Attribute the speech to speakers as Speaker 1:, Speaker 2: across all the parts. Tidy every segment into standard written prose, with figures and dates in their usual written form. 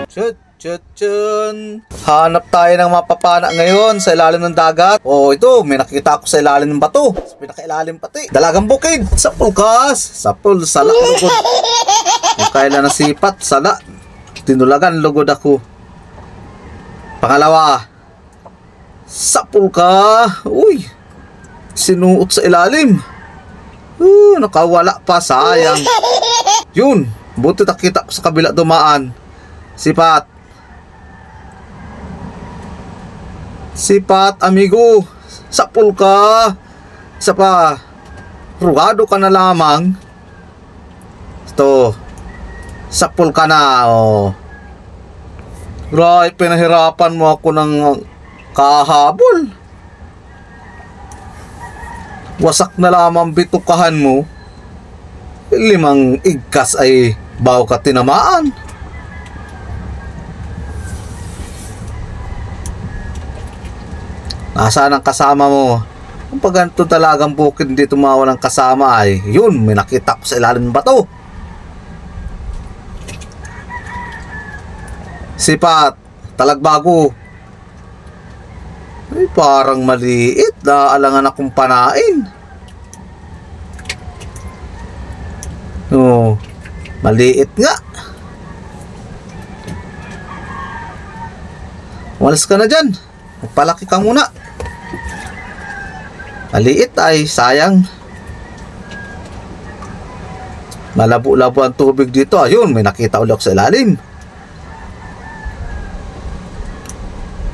Speaker 1: Chut. Hanap tayo ng mapapana ngayon sa ilalim ng dagat. Oh, ito, may nakita ako sa ilalim ng bato. Pinakailalim pati. Dalagang bukid. Sapul kas. Sapul, sala, lugod. Kung kailan nasipat, sala. Tinulagan, lugod ako. Pangalawa. Sapul ka. Uy. Sinuot sa ilalim. Nakawala pa, sayang. Yun. Buti nakita ko sa kabila dumaan. Sipat, amigo. Sapul ka. Isa pa. Rugado ka na lamang. Ito. Sapul ka na. Oh. Right, pinahirapan mo ako ng kahabol. Wasak na lamang bitukahan mo. 5 igkas ay bago ka tinamaan. Nasaan ang kasama mo? Kung pag ganito talagang bukid hindi tumawa ng kasama ay yun, may nakita ko sa ilalim ng bato. Sipat, talagbago. Ay parang maliit, naalangan akong panain. Oh, maliit nga. Walas ka na dyan. Magpalaki ka muna. Maliit ay sayang. Malabo-labo ang tubig dito. Ayun, may nakita ulit sa ilalim.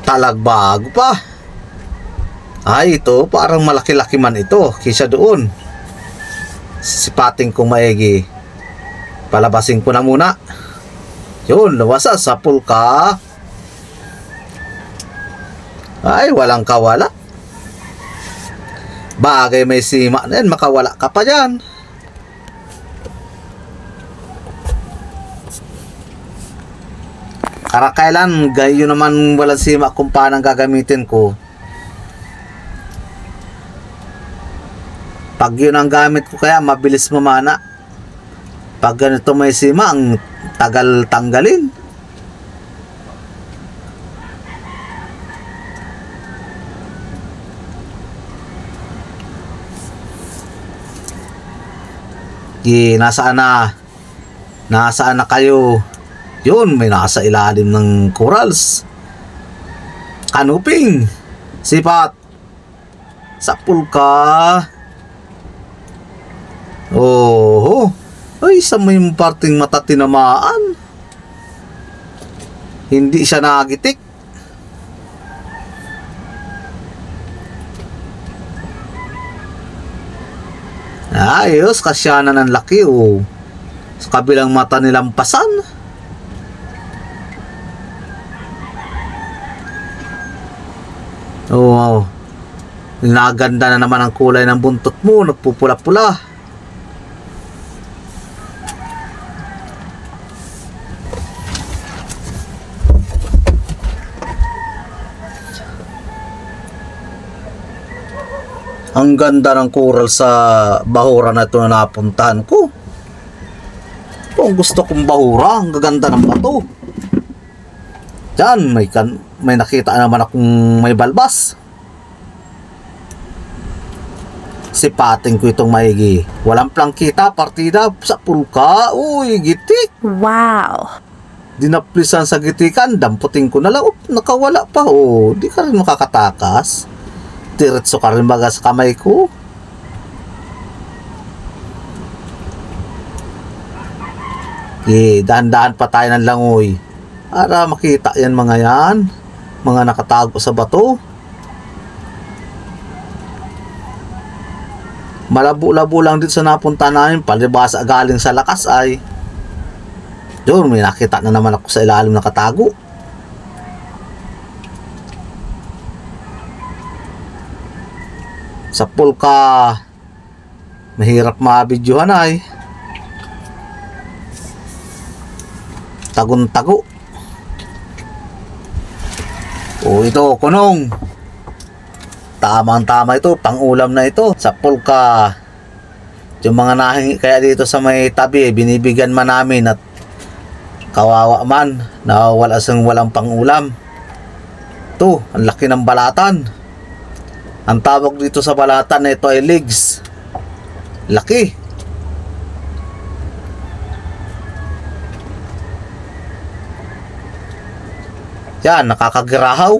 Speaker 1: Talagbago pa. Ay, ito parang malaki-laki man ito kaysa doon. Sipating kong maigi. Palabasin ko na muna. Yun, luwasa sa pulka. Ay, walang kawala. Bagay may sima na yan, makawala ka pa dyan. Karakailan, gayo naman walang sima kung paano gagamitin ko. Pag yun ang gamit ko kaya, mabilis mamana. Pag ganito may sima, ang tagal tanggalin. Nasaan na? Nasaan na kayo? Yun, may nasa ilalim ng corals. Kanuping. Sipat. Sapul ka. Oh. Ay, sa may parting mata tinamaan. Hindi siya nagitik. Ayos, kasyanan ng laki oh. Sa kabilang mata nilampasan. Oh, naganda na naman ang kulay ng buntot mo, nagpupula-pula. Ang ganda ng coral sa bahura na ito na napuntahan ko. Kung gusto kong bahura, ang gaganda ng bato. Diyan, may nakita naman akong may balbas. Sipating ko itong maigi. Walang plangkita, partida sa pulka. Uy, gitik.
Speaker 2: Wow.
Speaker 1: Dinaplisan sa gitikan, damputin ko na lang. Nakawala pa. Oh, di ka rin makakatakas. Diretso ka rin baga sa kamay ko. Dahan-dahan pa tayo ng langoy para makita yan mga yan, mga nakatago sa bato. Malabo-labo lang dito sa napunta namin, palibasa galing sa lakas ay doon may nakita na naman ako sa ilalim nakatago. Sa pulka mahirap mabidyohan ay tagun-tago. O ito, kunong. Tamang-tama ito, pang-ulam na ito. Sa pulka. Yung mga nahingi kaya dito sa may tabi, binibigyan man namin at Kawawa man, nawawala sang walang pangulam. Ito, ang laki ng balatan. Ang tawag dito sa balatan na ito ay legs. Laki. Yan, nakakagirahaw.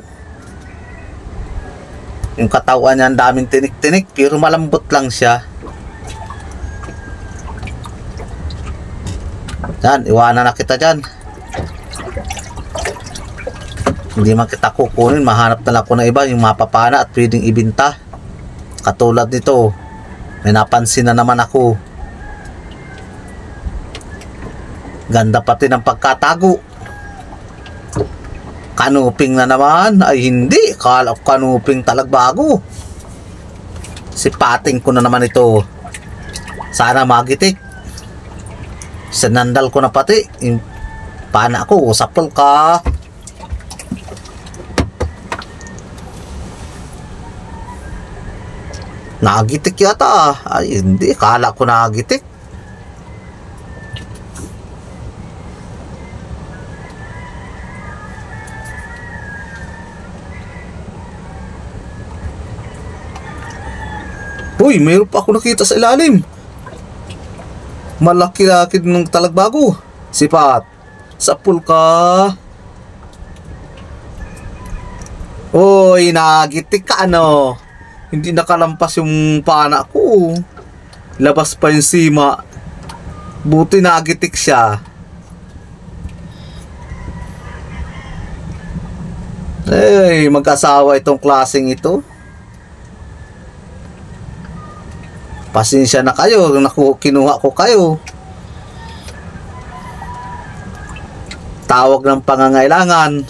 Speaker 1: Yung katawan niya ang daming tinik-tinik pero malambot lang siya. Yan, iwanan na kita dyan. Hindi man kita kukunin, mahanap na lang ako na iba yung mapapana at pwedeng ibinta. Katulad nito, may napansin na naman ako. Ganda pati ng pagkatago. Kanuping na naman. Ay hindi, kala ko kanuping talagbago. Sipating ko na naman ito. Sana magitik. Sinandal ko na pati. Yung pana ko, sapol ka. Nagitik yata. Ay hindi, kala ko nagitik. Uy, mayroon pa ako nakita sa ilalim. Malaki-laki ng talagbago. Sipat. Sapul ka. Uy, nagitik ka ano. Hindi nakalampas yung pana ko. Labas pa yung sima. Buti nagitik siya. Eh, mag-asawa itong klaseng ito. Pasensya na kayo, kinuha ko kayo. Tawag ng pangangailangan.